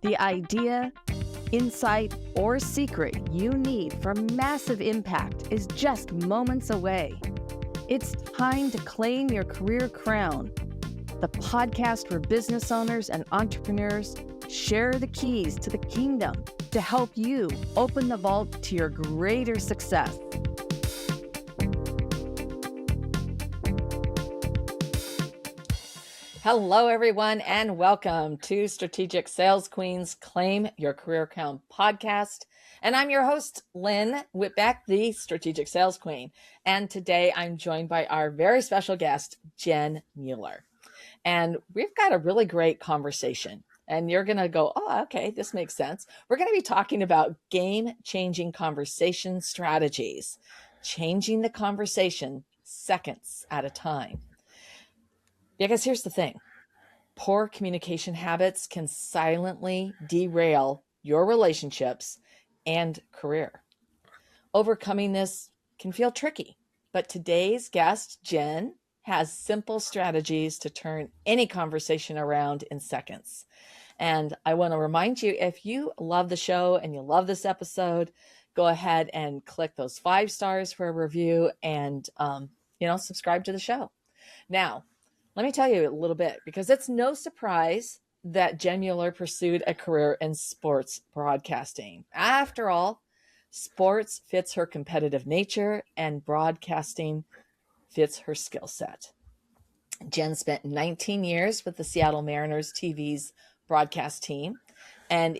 The idea, insight, or secret you need for massive impact is just moments away. It's time to claim your career crown. The podcast where business owners and entrepreneurs share the keys to the kingdom to help you open the vault to your greater success. Hello, everyone, and welcome to Strategic Sales Queen's Claim Your Career Crown podcast. And I'm your host, Lynn Whitbeck, the Strategic Sales Queen. And today I'm joined by our very special guest, Jen Mueller. And we've got a really great conversation. And you're going to go, oh, okay, this makes sense. We're going to be talking about game-changing conversation strategies, changing the conversation seconds at a time. Because here's the thing, poor communication habits can silently derail your relationships and career. Overcoming this can feel tricky, but today's guest, Jen, has simple strategies to turn any conversation around in seconds. And I want to remind you, if you love the show and you love this episode, go ahead and click those 5 stars for a review and, subscribe to the show. Now, let me tell you a little bit, because it's no surprise that Jen Mueller pursued a career in sports broadcasting. After all, sports fits her competitive nature and broadcasting fits her skill set. Jen spent 19 years with the Seattle Mariners TV's broadcast team and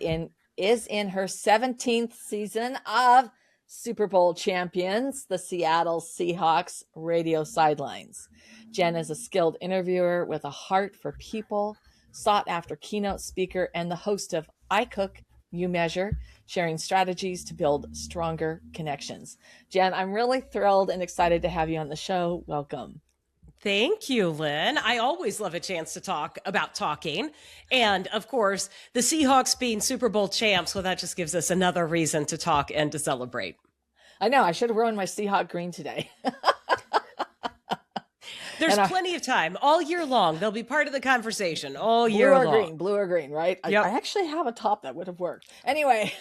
is in her 17th season of Super Bowl champions, the Seattle Seahawks radio sidelines. Jen is a skilled interviewer with a heart for people, sought after keynote speaker, and the host of I Cook, You Measure, sharing strategies to build stronger connections. Jen, I'm really thrilled and excited to have you on the show. Welcome. Thank you, Lynn. I always love a chance to talk about talking. And of course, the Seahawks being Super Bowl champs, well, that just gives us another reason to talk and to celebrate. I know. I should have worn my Seahawk green today. There's plenty of time all year long. They'll be part of the conversation all year long. Blue or green, right? Yep. I actually have a top that would have worked. Anyway,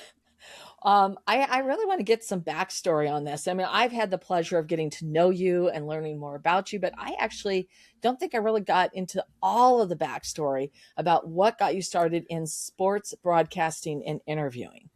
I really want to get some backstory on this. I mean, I've had the pleasure of getting to know you and learning more about you, but I actually don't think I really got into all of the backstory about what got you started in sports broadcasting and interviewing.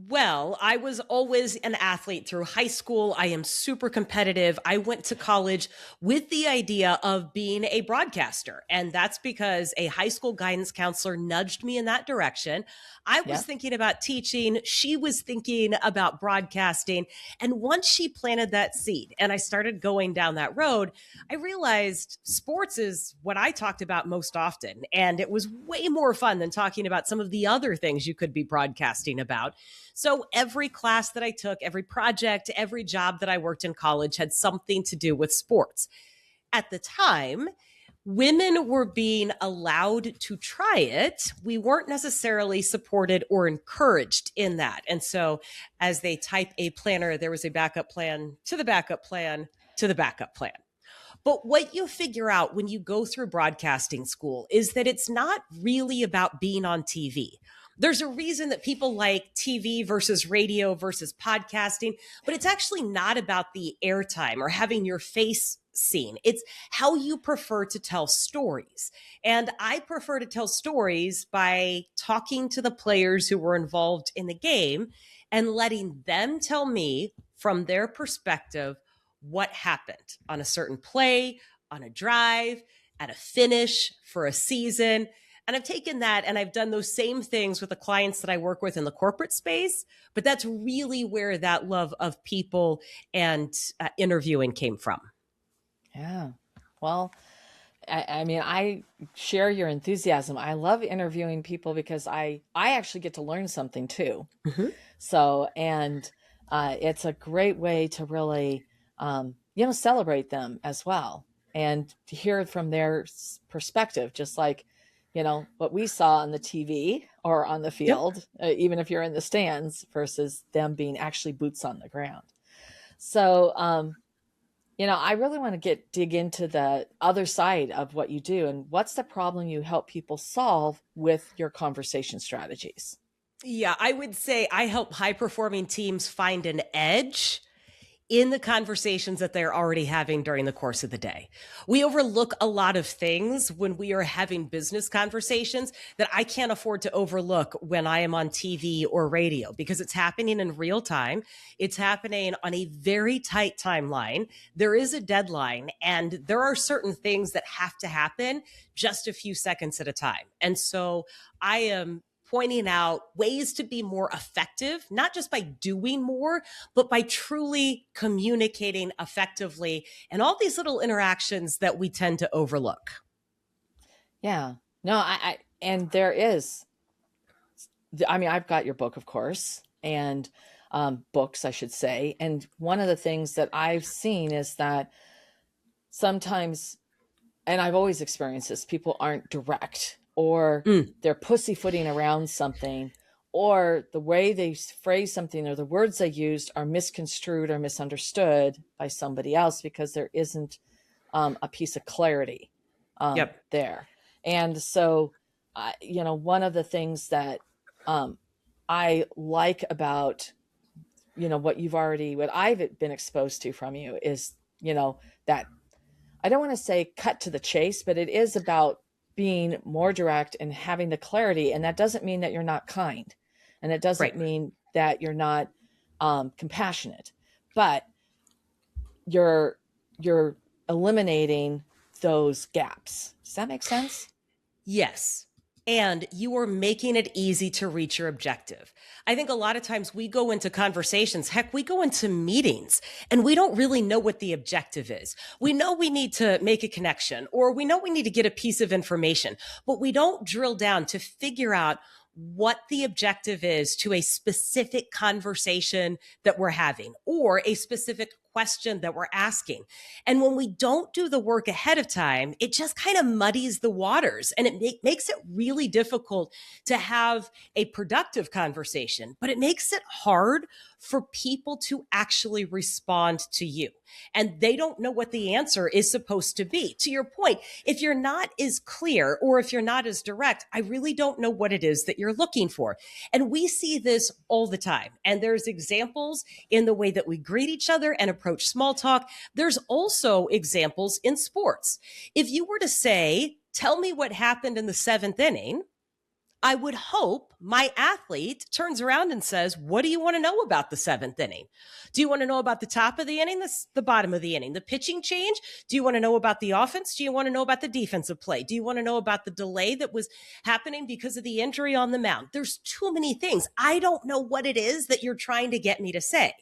Well, I was always an athlete through high school. I am super competitive. I went to college with the idea of being a broadcaster. And that's because a high school guidance counselor nudged me in that direction. I was thinking about teaching. She was thinking about broadcasting. And once she planted that seed and I started going down that road, I realized sports is what I talked about most often. And it was way more fun than talking about some of the other things you could be broadcasting about. So every class that I took, every project, every job that I worked in college had something to do with sports. At the time, women were being allowed to try it. We weren't necessarily supported or encouraged in that. And so as they type a planner, there was a backup plan to the backup plan to the backup plan. But what you figure out when you go through broadcasting school is that it's not really about being on TV. There's a reason that people like TV versus radio versus podcasting, but it's actually not about the airtime or having your face seen. It's how you prefer to tell stories. And I prefer to tell stories by talking to the players who were involved in the game and letting them tell me from their perspective what happened on a certain play, on a drive, at a finish for a season. And I've taken that and I've done those same things with the clients that I work with in the corporate space. But that's really where that love of people and interviewing came from. Yeah. Well, I mean, I share your enthusiasm. I love interviewing people because I actually get to learn something too. Mm-hmm. So, and it's a great way to really, celebrate them as well and to hear it from their perspective, just like, what we saw on the TV or on the field, even if you're in the stands versus them being actually boots on the ground. So, I really want to dig into the other side of what you do, and what's the problem you help people solve with your conversation strategies? Yeah, I would say I help high performing teams find an edge in the conversations that they're already having during the course of the day. We overlook a lot of things when we are having business conversations that I can't afford to overlook when I am on TV or radio, because it's happening in real time. It's happening on a very tight timeline. There is a deadline, and there are certain things that have to happen just a few seconds at a time. And so I am pointing out ways to be more effective, not just by doing more, but by truly communicating effectively, and all these little interactions that we tend to overlook. Yeah. No, and there is, I've got your book, of course, and books, I should say. And one of the things that I've seen is that sometimes, and I've always experienced this, people aren't direct, or they're pussyfooting around something, or the way they phrase something or the words they used are misconstrued or misunderstood by somebody else because there isn't a piece of clarity there. And so, one of the things that I like about, what I've been exposed to from you is, that I don't want to say cut to the chase, but it is about being more direct and having the clarity. And that doesn't mean that you're not kind. And it doesn't mean that you're not compassionate, but you're eliminating those gaps. Does that make sense? Yes. And you are making it easy to reach your objective. I think a lot of times we go into conversations, heck, we go into meetings, and we don't really know what the objective is. We know we need to make a connection, or we know we need to get a piece of information, but we don't drill down to figure out what the objective is to a specific conversation that we're having, or a specific question that we're asking. And when we don't do the work ahead of time, it just kind of muddies the waters, and it makes it really difficult to have a productive conversation, but it makes it hard for people to actually respond to you. And they don't know what the answer is supposed to be. To your point, if you're not as clear, or if you're not as direct, I really don't know what it is that you're looking for. And we see this all the time. And there's examples in the way that we greet each other and approach small talk. There's also examples in sports. If you were to say, tell me what happened in the seventh inning, I would hope my athlete turns around and says, what do you want to know about the seventh inning? Do you want to know about the top of the inning, the bottom of the inning, the pitching change? Do you want to know about the offense? Do you want to know about the defensive play? Do you want to know about the delay that was happening because of the injury on the mound? There's too many things. I don't know what it is that you're trying to get me to say.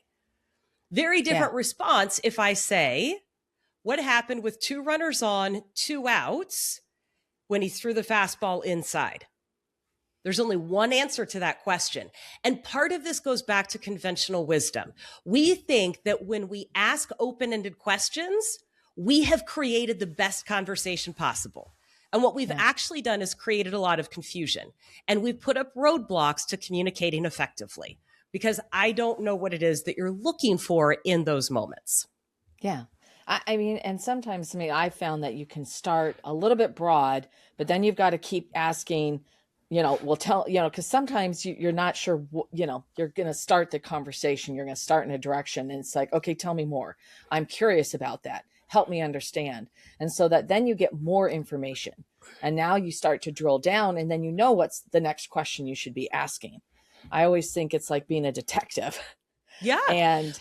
Very different response if I say, what happened with 2 runners on, 2 outs when he threw the fastball inside? There's only one answer to that question. And part of this goes back to conventional wisdom. We think that when we ask open-ended questions, we have created the best conversation possible. And what we've actually done is created a lot of confusion. And we've put up roadblocks to communicating effectively, because I don't know what it is that you're looking for in those moments. Yeah. And sometimes, I found that you can start a little bit broad, but then you've got to keep asking, because sometimes you're not sure, you're going to start the conversation, you're going to start in a direction, and it's like, okay, tell me more. I'm curious about that. Help me understand. And so that then you get more information, and now you start to drill down, and then what's the next question you should be asking. I always think it's like being a detective. Yeah. And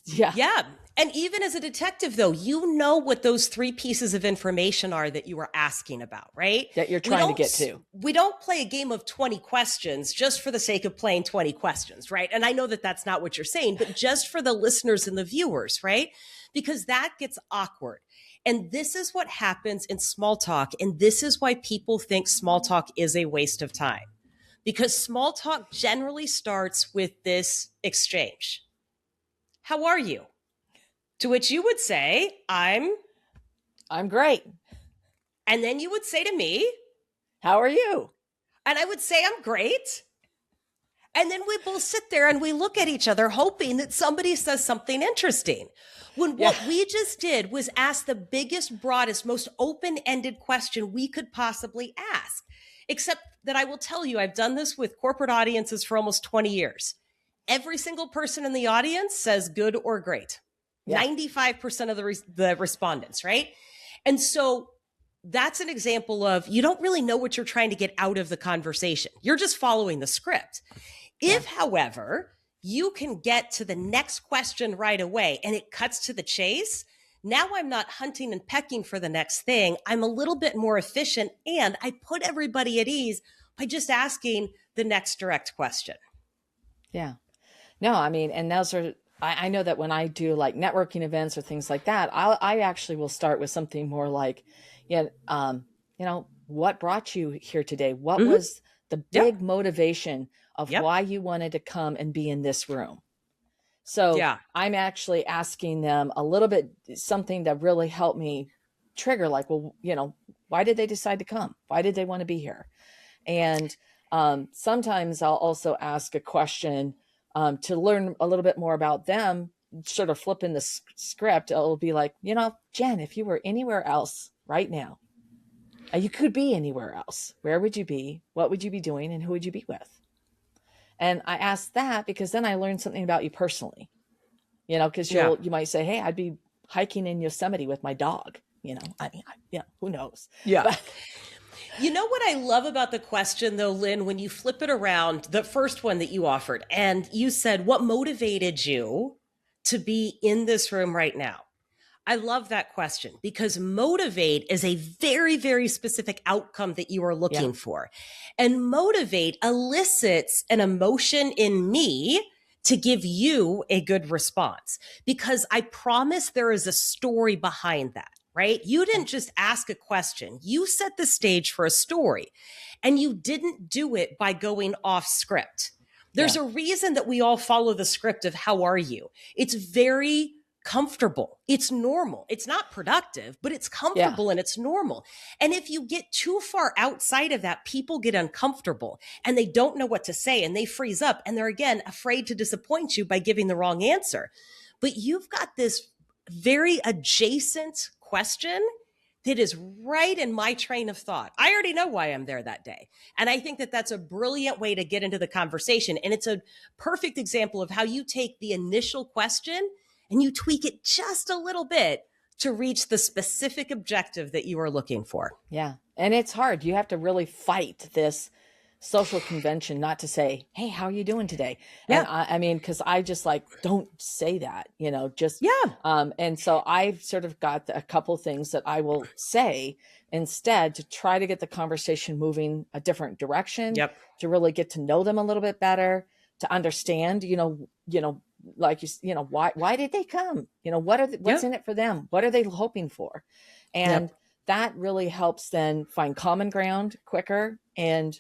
yeah. And even as a detective, though, you know what those 3 pieces of information are that you are asking about, right? That you're trying to get to. We don't play a game of 20 questions just for the sake of playing 20 questions, right? And I know that that's not what you're saying, but just for the listeners and the viewers, right? Because that gets awkward. And this is what happens in small talk. And this is why people think small talk is a waste of time. Because small talk generally starts with this exchange. How are you? To which you would say, I'm great. And then you would say to me, how are you? And I would say, I'm great. And then we both sit there and we look at each other hoping that somebody says something interesting. When what we just did was ask the biggest, broadest, most open-ended question we could possibly ask. Except that I will tell you, I've done this with corporate audiences for almost 20 years. Every single person in the audience says good or great. 95% of the respondents, right? And so that's an example of you don't really know what you're trying to get out of the conversation. You're just following the script. If, however, you can get to the next question right away and it cuts to the chase, now I'm not hunting and pecking for the next thing. I'm a little bit more efficient and I put everybody at ease by just asking the next direct question. Yeah. No, I mean, and those are, I know that when I do like networking events or things like that, I actually will start with something more like, what brought you here today? What was the big motivation of why you wanted to come and be in this room? So I'm actually asking them a little bit, something that really helped me trigger, like, well, why did they decide to come? Why did they want to be here? And sometimes I'll also ask a question to learn a little bit more about them, sort of flipping the script. It'll be like, Jen, if you were anywhere else right now, you could be anywhere else. Where would you be? What would you be doing? And who would you be with? And I ask that because then I learn something about you personally, because you might say, hey, I'd be hiking in Yosemite with my dog, who knows? Yeah. But, you know what I love about the question though, Lynn, when you flip it around, the first one that you offered, and you said, what motivated you to be in this room right now? I love that question because motivate is a very, very specific outcome that you are looking for. And motivate elicits an emotion in me to give you a good response because I promise there is a story behind that, right? You didn't just ask a question. You set the stage for a story and you didn't do it by going off script. There's a reason that we all follow the script of how are you? It's very comfortable. It's normal. It's not productive, but it's comfortable and it's normal. And if you get too far outside of that, people get uncomfortable and they don't know what to say and they freeze up and they're again afraid to disappoint you by giving the wrong answer. But you've got this very adjacent question that is right in my train of thought. I already know why I'm there that day. And I think that that's a brilliant way to get into the conversation. And it's a perfect example of how you take the initial question and you tweak it just a little bit to reach the specific objective that you are looking for. Yeah. And it's hard. You have to really fight this social convention not to say, hey, how are you doing today? And I mean, because I just don't say that, and so I've sort of got a couple things that I will say instead to try to get the conversation moving a different direction, to really get to know them a little bit better, to understand, like why did they come? What's in it for them? What are they hoping for? And that really helps then find common ground quicker and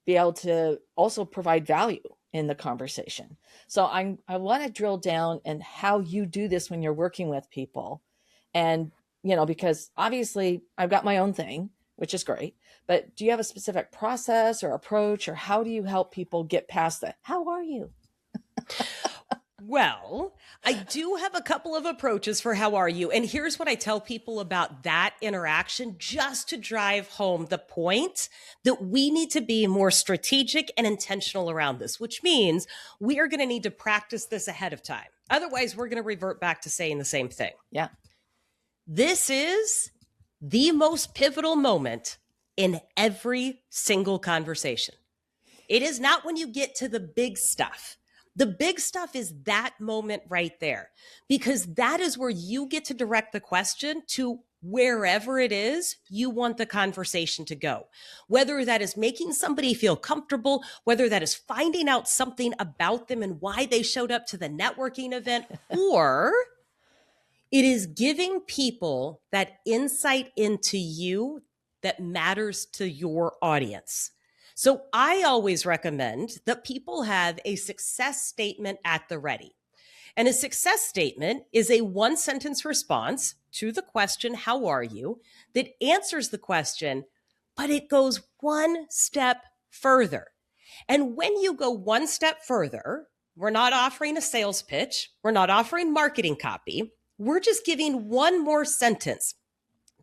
be able to also provide value in the conversation. So I want to drill down in how you do this when you're working with people. And, because obviously I've got my own thing, which is great, but do you have a specific process or approach, or how do you help people get past that? How are you? Well, I do have a couple of approaches for how are you. And here's what I tell people about that interaction, just to drive home the point that we need to be more strategic and intentional around this, which means we are going to need to practice this ahead of time. Otherwise, we're going to revert back to saying the same thing. Yeah. This is the most pivotal moment in every single conversation. It is not when you get to the big stuff. The big stuff is that moment right there, because that is where you get to direct the question to wherever it is you want the conversation to go. Whether that is making somebody feel comfortable, whether that is finding out something about them and why they showed up to the networking event, or it is giving people that insight into you that matters to your audience. So I always recommend that people have a success statement at the ready. And a success statement is a one-sentence response to the question, how are you, that answers the question, but it goes one step further. And when you go one step further, we're not offering a sales pitch, we're not offering marketing copy, we're just giving one more sentence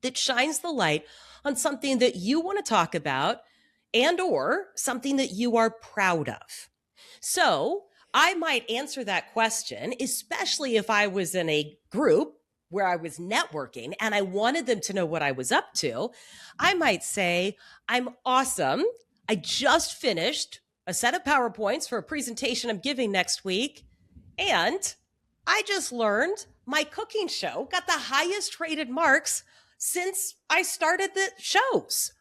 that shines the light on something that you want to talk about and or something that you are proud of. So I might answer that question, especially if I was in a group where I was networking and I wanted them to know what I was up to. I might say, I'm awesome. I just finished a set of PowerPoints for a presentation I'm giving next week. And I just learned my cooking show got the highest rated marks since I started the shows.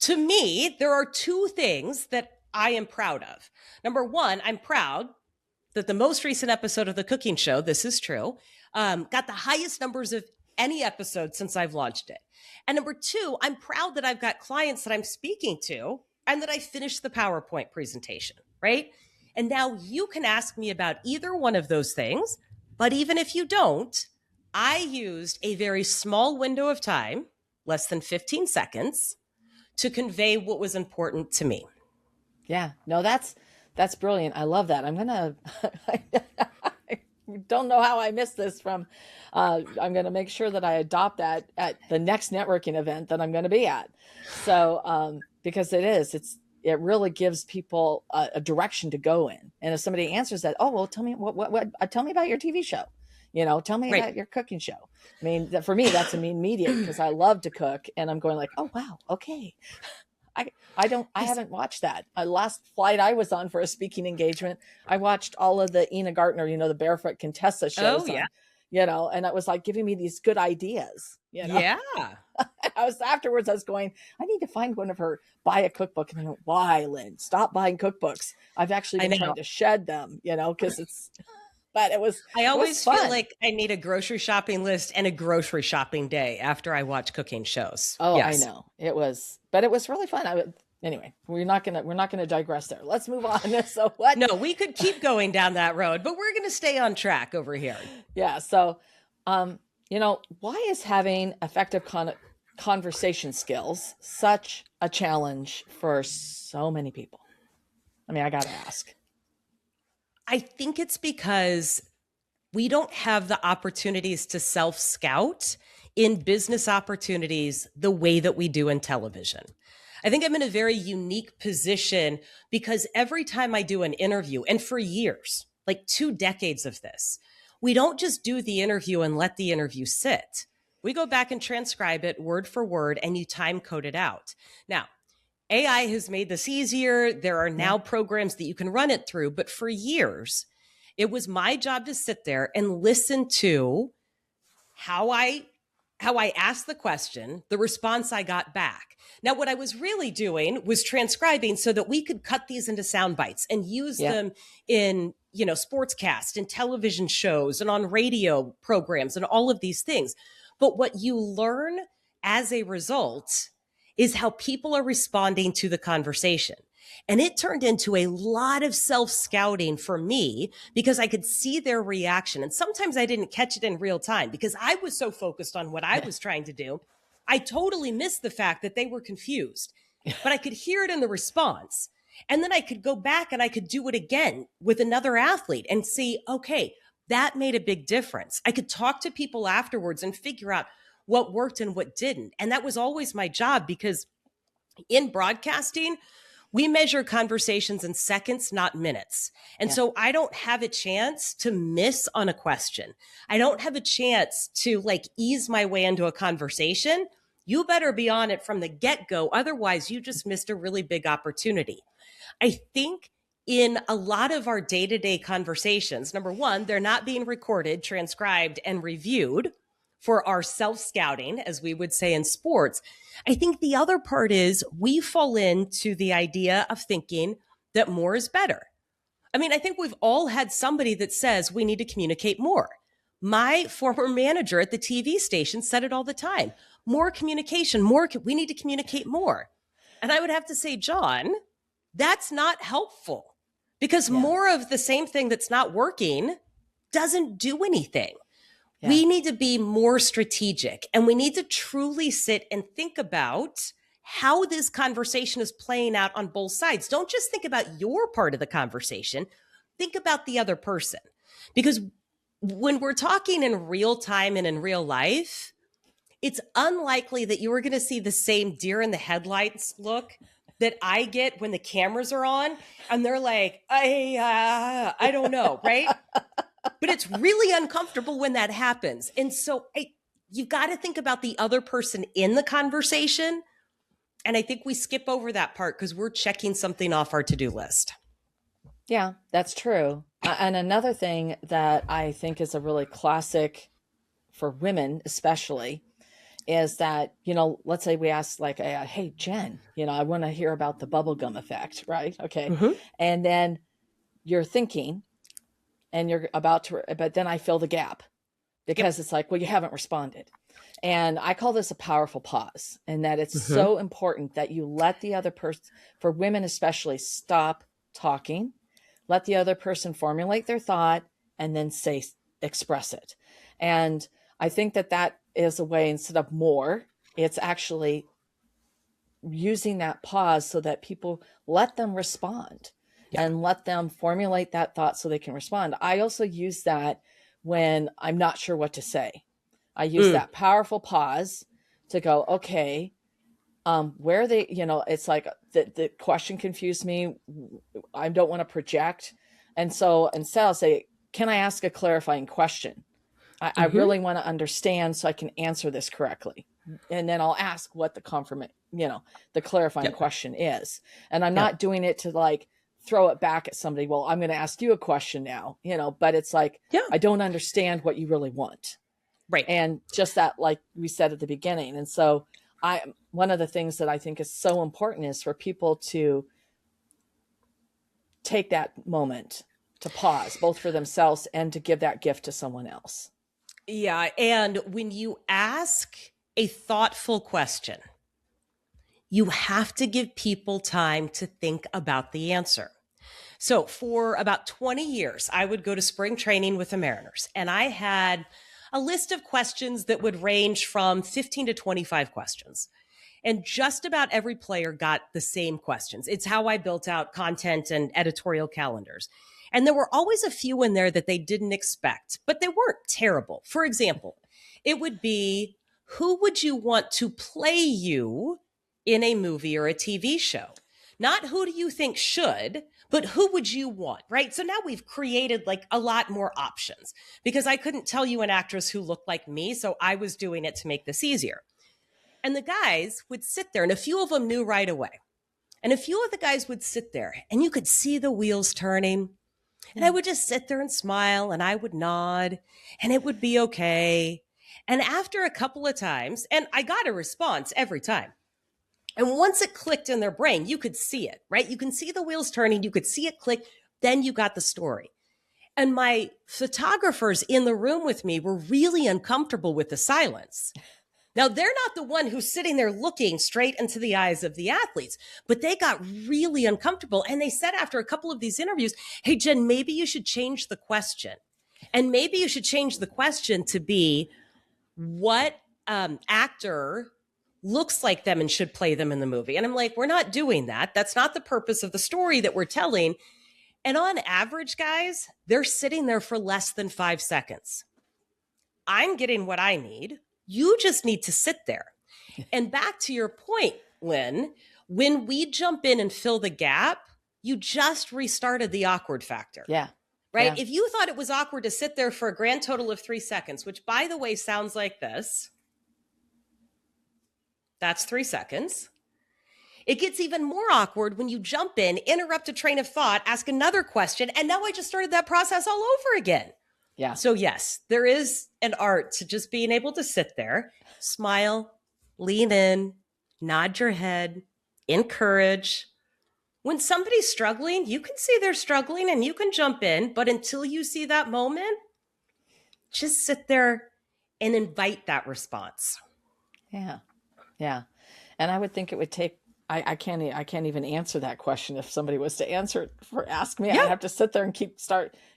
To me, there are two things that I am proud of. Number one, I'm proud that the most recent episode of the cooking show, this is true, got the highest numbers of any episode since I've launched it. And number two, I'm proud that I've got clients that I'm speaking to and that I finished the PowerPoint presentation, right? And now you can ask me about either one of those things, but even if you don't, I used a very small window of time, less than 15 seconds, to convey what was important to me. Yeah, no, that's brilliant. I love that. I'm gonna, I don't know how I missed this from, I'm gonna make sure that I adopt that at the next networking event that I'm gonna be at. So, because it really gives people a direction to go in. And if somebody answers that, oh, well, tell me tell me about your TV show. Tell me about your cooking show. I mean, for me, that's immediate because I love to cook and I'm going like, oh, wow. Okay. I haven't watched that. Last flight I was on for a speaking engagement, I watched all of the Ina Gartner, the Barefoot Contessa shows. Oh, yeah. And it was like giving me these good ideas. Yeah. I was going, I need to find one of her, buy a cookbook. And I went, why, Lynn? Stop buying cookbooks. I've actually been trying to shed them, because it's, but it was, I always feel fun. like I need a grocery shopping list and a grocery shopping day after I watch cooking shows. Oh, yes. I know it was really fun. Anyway, we're not gonna digress there. Let's move on. So what? No, we could keep going down that road, but we're going to stay on track over here. Yeah. So, why is having effective conversation skills such a challenge for so many people? I mean, I got to ask. I think it's because we don't have the opportunities to self-scout in business opportunities the way that we do in television. I think I'm in a very unique position because every time I do an interview, and for years, like 2 decades of this, we don't just do the interview and let the interview sit. We go back and transcribe it word for word and you time code it out. Now, AI has made this easier. There are now programs that you can run it through, but for years, it was my job to sit there and listen to how I asked the question, the response I got back. Now, what I was really doing was transcribing so that we could cut these into sound bites and use them in, sportscasts and television shows and on radio programs and all of these things. But what you learn as a result is how people are responding to the conversation. And it turned into a lot of self-scouting for me because I could see their reaction. And sometimes I didn't catch it in real time because I was so focused on what I was trying to do. I totally missed the fact that they were confused, but I could hear it in the response. And then I could go back and I could do it again with another athlete and see, okay, that made a big difference. I could talk to people afterwards and figure out what worked and what didn't. And that was always my job because in broadcasting, we measure conversations in seconds, not minutes. And so I don't have a chance to miss on a question. I don't have a chance to ease my way into a conversation. You better be on it from the get-go. Otherwise, you just missed a really big opportunity. I think in a lot of our day-to-day conversations, number one, they're not being recorded, transcribed, and reviewed for our self-scouting, as we would say in sports. I think the other part is we fall into the idea of thinking that more is better. I mean, I think we've all had somebody that says we need to communicate more. My former manager at the TV station said it all the time. More communication, we need to communicate more. And I would have to say, John, that's not helpful because more of the same thing that's not working doesn't do anything. We need to be more strategic and we need to truly sit and think about how this conversation is playing out on both sides. Don't just think about your part of the conversation. Think about the other person. Because when we're talking in real time and in real life, it's unlikely that you are going to see the same deer in the headlights look that I get when the cameras are on and they're like, I don't know, right? But it's really uncomfortable when that happens. And so you've got to think about the other person in the conversation. And I think we skip over that part because we're checking something off our to-do list. Yeah, that's true. And another thing that I think is a really classic for women, especially, is that, let's say we ask like, hey, Jen, I want to hear about the bubblegum effect, right? Okay. Mm-hmm. And then you're thinking and you're about to, but then I fill the gap because It's like, well, you haven't responded. And I call this a powerful pause, and that it's so important that you let the other person, for women especially, stop talking, let the other person formulate their thought and then express it. And I think that is a way, instead of more, it's actually using that pause so that people let them respond and let them formulate that thought so they can respond. I also use that when I'm not sure what to say. I use that powerful pause to go, okay, where they, it's like the question confused me. I don't want to project. And so instead I'll say, can I ask a clarifying question? I really want to understand so I can answer this correctly. And then I'll ask what the the clarifying question is. And I'm not doing it to like throw it back at somebody. Well, I'm going to ask you a question now, but it's like, I don't understand what you really want. Right. And just that, like we said at the beginning. And so one of the things that I think is so important is for people to take that moment to pause, both for themselves and to give that gift to someone else. Yeah. And when you ask a thoughtful question, you have to give people time to think about the answer. So for about 20 years, I would go to spring training with the Mariners, and I had a list of questions that would range from 15 to 25 questions. And just about every player got the same questions. It's how I built out content and editorial calendars. And there were always a few in there that they didn't expect, but they weren't terrible. For example, it would be, who would you want to play you in a movie or a TV show? Not who do you think should, but who would you want, right? So now we've created like a lot more options because I couldn't tell you an actress who looked like me. So I was doing it to make this easier. And the guys would sit there, and a few of them knew right away. And a few of the guys would sit there and you could see the wheels turning. And I would just sit there and smile and I would nod and it would be okay. And after a couple of times, and I got a response every time. And once it clicked in their brain, you could see it, right? You can see the wheels turning, you could see it click, then you got the story. And my photographers in the room with me were really uncomfortable with the silence. Now, they're not the one who's sitting there looking straight into the eyes of the athletes, but they got really uncomfortable. And they said after a couple of these interviews, hey, Jen, maybe you should change the question. And maybe you should change the question to be, what actor looks like them and should play them in the movie? And I'm like, we're not doing that. That's not the purpose of the story that we're telling. And on average, guys, they're sitting there for less than 5 seconds. I'm getting what I need. You just need to sit there. And back to your point, Lynn, when we jump in and fill the gap, you just restarted the awkward factor. Yeah. Right? Yeah. If you thought it was awkward to sit there for a grand total of 3 seconds, which by the way sounds like this, that's 3 seconds. It gets even more awkward when you jump in, interrupt a train of thought, ask another question, and now I just started that process all over again. Yeah. So yes, there is an art to just being able to sit there, smile, lean in, nod your head, encourage. When somebody's struggling, you can see they're struggling and you can jump in, but until you see that moment, just sit there and invite that response. Yeah. Yeah. And I would think it would take, I can't even answer that question. If somebody was to ask me, I'd have to sit there and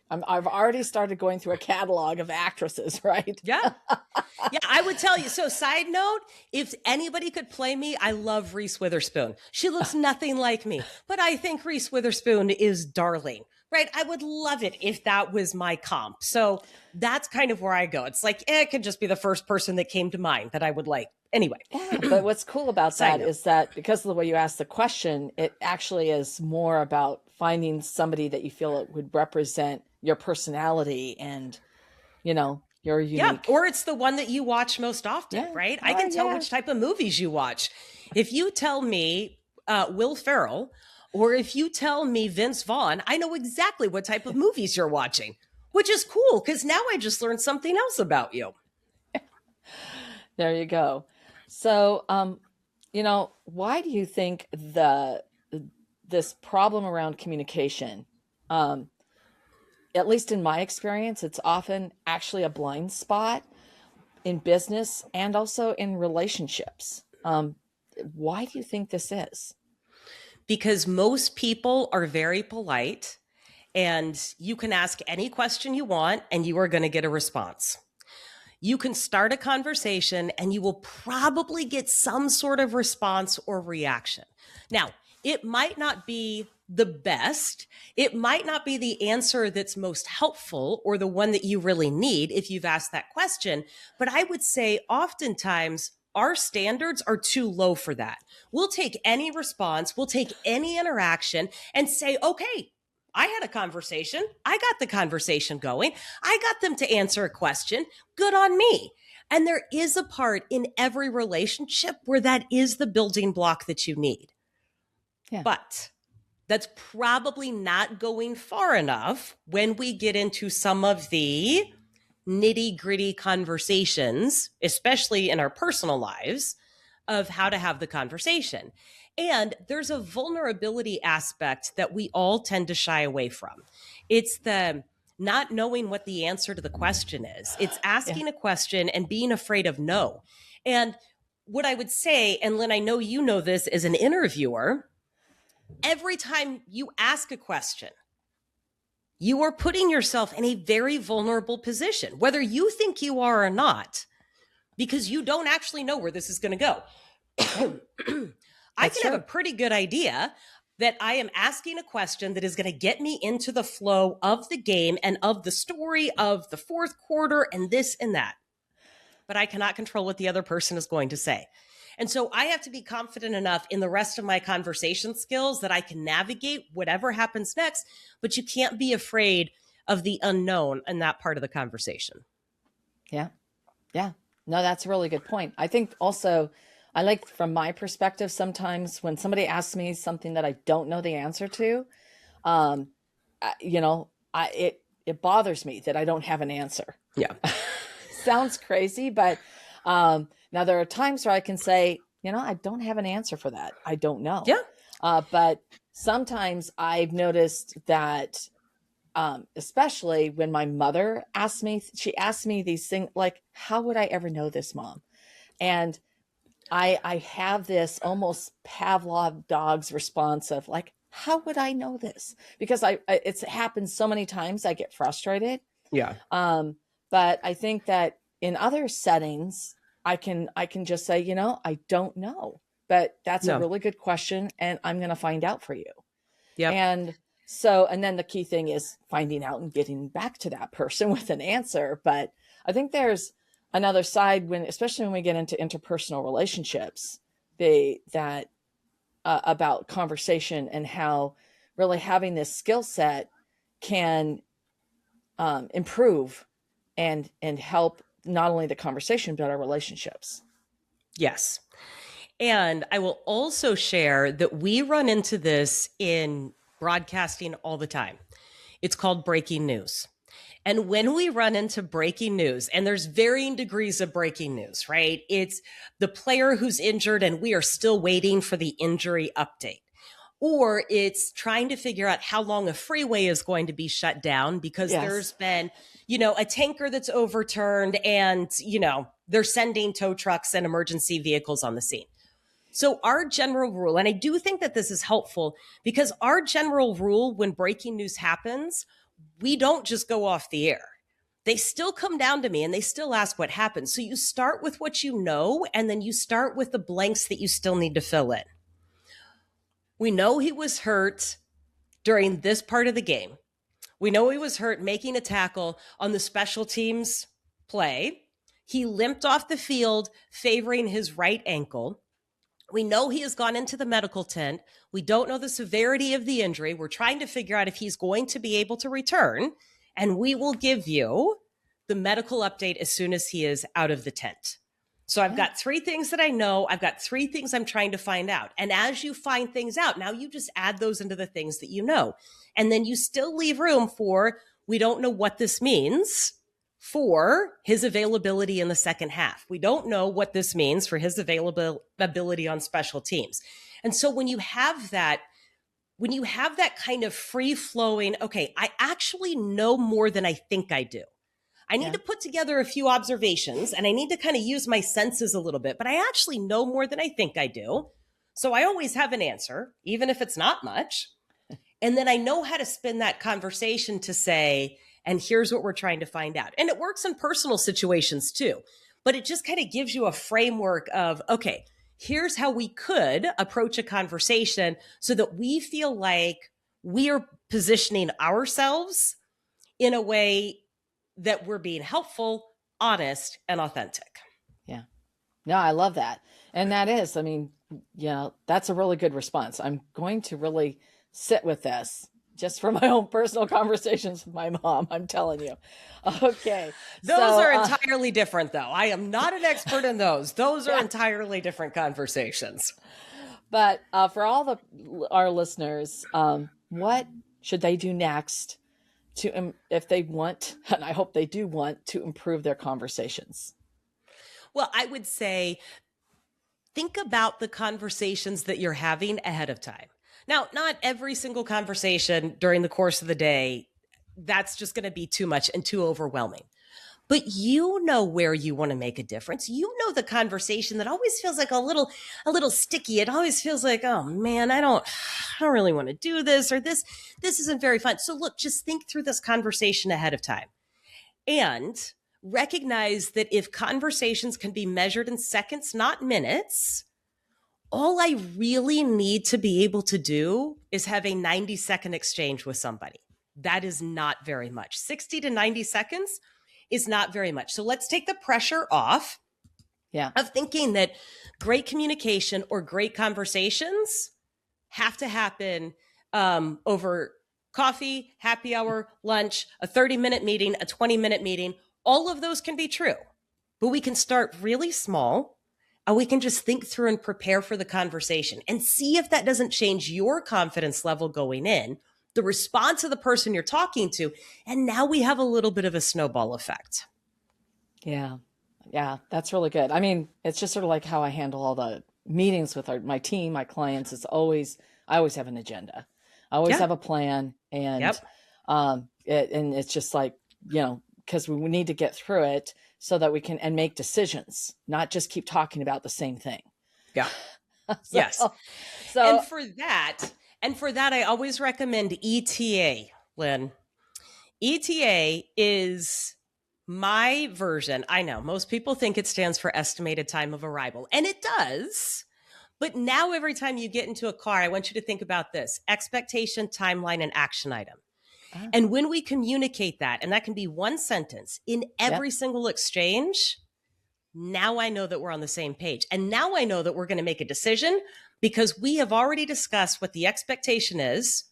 I've already started going through a catalog of actresses, right? Yeah. Yeah, I would tell you. So side note, if anybody could play me, I love Reese Witherspoon. She looks nothing like me, but I think Reese Witherspoon is darling, right? I would love it if that was my comp. So that's kind of where I go. It's like, it could just be the first person that came to mind that I would like. Anyway. Yeah, but what's cool about Side that note. is that because of the way you asked the question, it actually is more about finding somebody that you feel it would represent your personality and, your Yeah, unique. or it's the one that you watch most often, Yeah. right? I can tell Yeah. which type of movies you watch. If you tell me Will Ferrell, or if you tell me Vince Vaughn, I know exactly what type of movies you're watching, which is cool because now I just learned something else about you. There you go. So, why do you think this problem around communication, at least in my experience, it's often actually a blind spot in business and also in relationships? Why do you think this is? Because most people are very polite and you can ask any question you want and you are going to get a response. You can start a conversation and you will probably get some sort of response or reaction. Now, it might not be the best. It might not be the answer that's most helpful or the one that you really need if you've asked that question. But I would say oftentimes our standards are too low for that. We'll take any response, we'll take any interaction and say, okay, I had a conversation. I got the conversation going. I got them to answer a question. Good on me. And there is a part in every relationship where that is the building block that you need. Yeah. But that's probably not going far enough when we get into some of the nitty-gritty conversations, especially in our personal lives, of how to have the conversation. And there's a vulnerability aspect that we all tend to shy away from. It's the not knowing what the answer to the question is. It's asking a question and being afraid of no. And what I would say, and Lynn, I know you know this as an interviewer, every time you ask a question, you are putting yourself in a very vulnerable position, whether you think you are or not, because you don't actually know where this is going to go. I can have a pretty good idea that I am asking a question that is going to get me into the flow of the game and of the story of the fourth quarter and this and that. But I cannot control what the other person is going to say. And so I have to be confident enough in the rest of my conversation skills that I can navigate whatever happens next, but you can't be afraid of the unknown in that part of the conversation. Yeah. Yeah. No, that's a really good point. I think also, I like from my perspective, sometimes when somebody asks me something that I don't know the answer to, it bothers me that I don't have an answer. Yeah. Sounds crazy, but now there are times where I can say, I don't have an answer for that. I don't know. Yeah. But sometimes I've noticed that, especially when my mother she asked me these things like, how would I ever know this, Mom? And I have this almost Pavlov dog's response of like, how would I know this? Because it's happened so many times I get frustrated. Yeah. But I think that in other settings, I can just say, I don't know, but that's a really good question. And I'm going to find out for you. Yeah. And then the key thing is finding out and getting back to that person with an answer. But I think there's another side especially when we get into interpersonal relationships, about conversation and how really having this skill set can improve and help not only the conversation, but our relationships. Yes. And I will also share that we run into this in broadcasting all the time. It's called breaking news. And when we run into breaking news, and there's varying degrees of breaking news, right? It's the player who's injured and we are still waiting for the injury update. Or it's trying to figure out how long a freeway is going to be shut down because there's been, a tanker that's overturned and, they're sending tow trucks and emergency vehicles on the scene. So our general rule, and I do think that this is helpful because our general rule when breaking news happens, we don't just go off the air. They still come down to me and they still ask what happened. So you start with what you know, and then you start with the blanks that you still need to fill in. We know he was hurt during this part of the game. We know he was hurt making a tackle on the special teams play. He limped off the field, favoring his right ankle. We know he has gone into the medical tent. We don't know the severity of the injury. We're trying to figure out if he's going to be able to return. And we will give you the medical update as soon as he is out of the tent. So I've got 3 things that I know. I've got 3 things I'm trying to find out. And as you find things out, now you just add those into the things that you know. And then you still leave room for, we don't know what this means for his availability in the second half. We don't know what this means for his availability on special teams. And so when you have that kind of free flowing, okay, I actually know more than I think I do. I need to put together a few observations and I need to kind of use my senses a little bit, but I actually know more than I think I do. So I always have an answer, even if it's not much. And then I know how to spin that conversation to say, and here's what we're trying to find out. And it works in personal situations too, but it just kind of gives you a framework of, okay, here's how we could approach a conversation so that we feel like we are positioning ourselves in a way that we're being helpful, honest, and authentic. Yeah. No, I love that. And that is, I mean, that's a really good response. I'm going to really sit with this just for my own personal conversations with my mom. I'm telling you. Okay. Those are entirely different though. I am not an expert in those. Those are entirely different conversations. But for all our listeners, what should they do next to, if they want, and I hope they do want to improve their conversations? Well, I would say, think about the conversations that you're having ahead of time. Now, not every single conversation during the course of the day, that's just going to be too much and too overwhelming. But you know where you want to make a difference. You know the conversation that always feels like a little sticky. It always feels like, oh man, I don't really want to do this, or this isn't very fun. So look, just think through this conversation ahead of time. And recognize that if conversations can be measured in seconds, not minutes, all I really need to be able to do is have a 90-second exchange with somebody. That is not very much. 60 to 90 seconds is not very much. So let's take the pressure off of thinking that great communication or great conversations have to happen over coffee, happy hour, lunch, a 30-minute meeting, a 20-minute meeting. All of those can be true, but we can start really small. And we can just think through and prepare for the conversation and see if that doesn't change your confidence level going in, the response of the person you're talking to. And now we have a little bit of a snowball effect. Yeah. Yeah. That's really good. I mean, it's just sort of like how I handle all the meetings with my team, my clients. I always have an agenda. I always have a plan, and, and it's just like, because we need to get through it so that we can and make decisions, not just keep talking about the same thing. Yeah. Yes. So, and for that, I always recommend ETA, Lynn. ETA is my version. I know most people think it stands for estimated time of arrival, and it does. But now every time you get into a car, I want you to think about this: expectation, timeline, and action item. And when we communicate that, and that can be one sentence in every single exchange, now I know that we're on the same page. And now I know that we're going to make a decision because we have already discussed what the expectation is,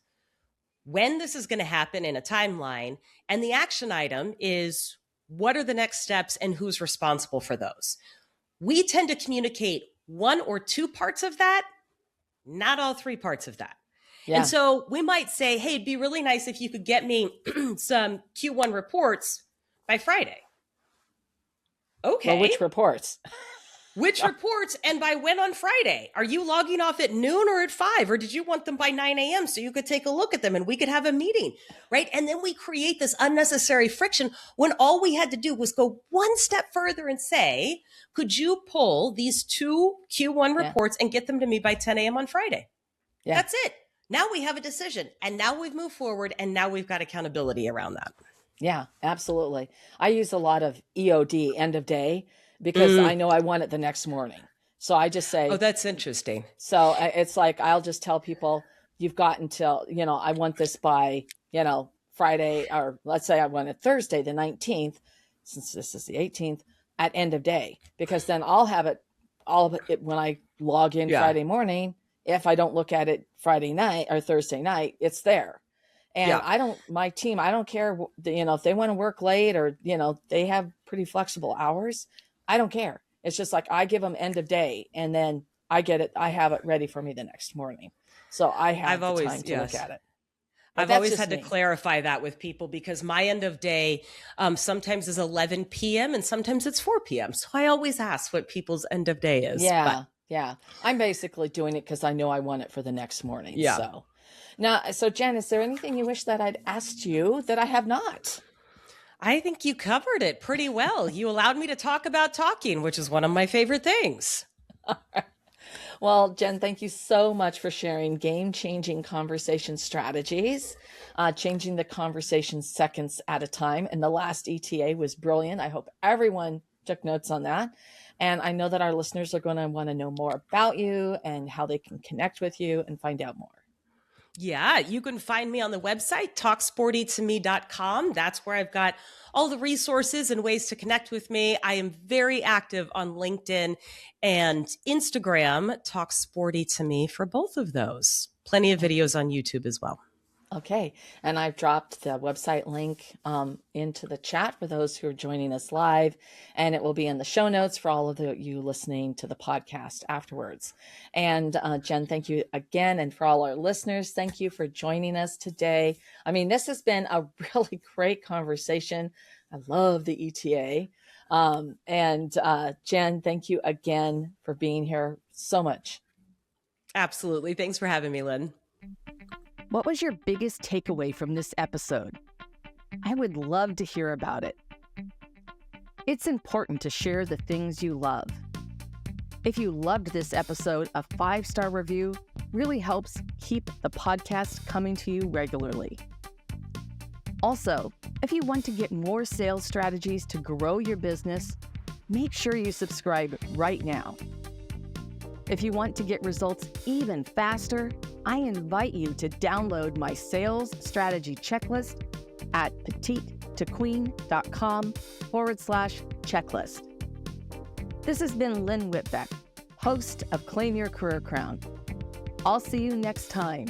when this is going to happen in a timeline, and the action item is what are the next steps and who's responsible for those. We tend to communicate 1 or 2 parts of that, not all 3 parts of that. Yeah. And so we might say, hey, it'd be really nice if you could get me some Q1 reports by Friday. Okay. Well, which reports? Which reports and by when on Friday? Are you logging off at noon or at 5? Or did you want them by 9 a.m. so you could take a look at them and we could have a meeting, right? And then we create this unnecessary friction when all we had to do was go one step further and say, could you pull these 2 Q1 reports and get them to me by 10 a.m. on Friday? Yeah. That's it. now we have a decision, and now we've moved forward, and now we've got accountability around that. Yeah, absolutely. I use a lot of EOD, end of day, because I know I want it the next morning. So I just say, oh, that's interesting. So it's like, I'll just tell people, you've got until, I want this by, Friday, or let's say I want it Thursday, the 19th, since this is the 18th, at end of day, because then I'll have it, all of it when I log in Friday morning. If I don't look at it Friday night or Thursday night, it's there. And my team, I don't care, if they want to work late or, they have pretty flexible hours. I don't care. It's just like, I give them end of day, and then I get it. I have it ready for me the next morning. So I have time to look at it. But I've always had to clarify that with people, because my end of day sometimes is 11 p.m. and sometimes it's 4 p.m. So I always ask what people's end of day is. Yeah. I'm basically doing it because I know I want it for the next morning. Yeah. So Jen, is there anything you wish that I'd asked you that I have not? I think you covered it pretty well. You allowed me to talk about talking, which is one of my favorite things. All right. Well, Jen, thank you so much for sharing game-changing conversation strategies, changing the conversation seconds at a time. And the last ETA was brilliant. I hope everyone took notes on that. And I know that our listeners are going to want to know more about you and how they can connect with you and find out more. Yeah, you can find me on the website, talksportytome.com. That's where I've got all the resources and ways to connect with me. I am very active on LinkedIn and Instagram, Talk Sporty to Me, for both of those. Plenty of videos on YouTube as well. Okay. And I've dropped the website link into the chat for those who are joining us live, and it will be in the show notes for all of you listening to the podcast afterwards. And Jen, thank you again. And for all our listeners, thank you for joining us today. I mean, this has been a really great conversation. I love the ETA. Jen, thank you again for being here so much. Absolutely. Thanks for having me, Lynn. What was your biggest takeaway from this episode? I would love to hear about it. It's important to share the things you love. If you loved this episode, a 5-star review really helps keep the podcast coming to you regularly. Also, if you want to get more sales strategies to grow your business, make sure you subscribe right now. If you want to get results even faster, I invite you to download my sales strategy checklist at petitetoqueen.com/checklist. This has been Lynn Whitbeck, host of Claim Your Career Crown. I'll see you next time.